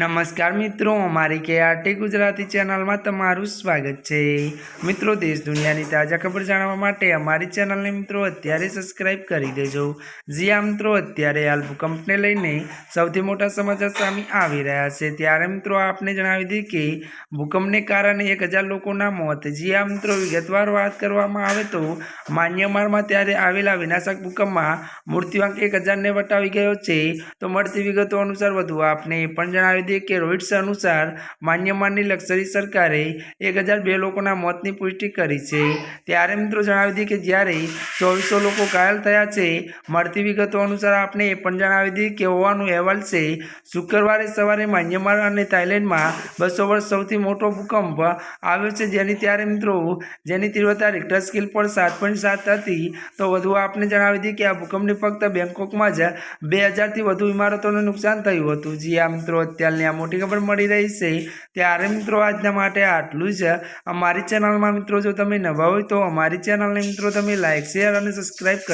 नमस्कार मित्रों, अमारी KRT गुजराती चेनल में तमारुं स्वागत है। मित्रों, देश दुनिया की ताजा खबर जाणवा माटे अमारी चेनल ने मित्रों अत्यारे सब्सक्राइब करी देजो। जी हाँ मित्रों, अत्यारे हाल भूकंपने लईने सौथी मोटा समाचार सामे आवी रह्या छे। त्यारे मित्रों आपने जणावी दी कि भूकंपने कारणे 1000 लोकोना मौत। जी हाँ मित्रों, विगतवार बात करवामां आवे तो म्यांमार में त्यारे आवेला विनाशक भूकंप में मृत्युआंक 1000 ने वटावी गयो छे। तो मळती विगतो अनुसार वधु आपने पण जणावी दीए के रोइटर्स अनुसार म्यांमारनी लश्करी सरकारे 1002 लोकोना मौतनी पुष्टि करी छे। त्यारे मित्रों जणावी दीए के ज्यारे 2400 लोको घायल थया छे। मळती विगतो अनुसार आपने ए पण जणावी दीए के होવાનો अहेवाल छे शुक्रवारे सवारे म्यांमार अने थाईलेंड में 200 वर्ष सौथी मोटो भूकंप आव्यो छे, जेनी त्यारे मित्रों जेनी तीव्रता रिक्टर स्केल पर 7.7 हती। तो वधु आपने जणावी दीए के आ भूकंपनी फक्त बेंगकोक में ज 2000 थी वधु इमारतोने नुकसान थयुं हतुं। जी आ मित्रों अत्याરની आ मोटी खबर मળી રહી છે। ત્યારે મિત્રો આજના માટે આટલું જ। અમારી ચેનલમાં મિત્રો જો તમે નવા હોય તો અમારી ચેનલને મિત્રો તમે લાઈક શેર અને સબસ્ક્રાઇબ કરી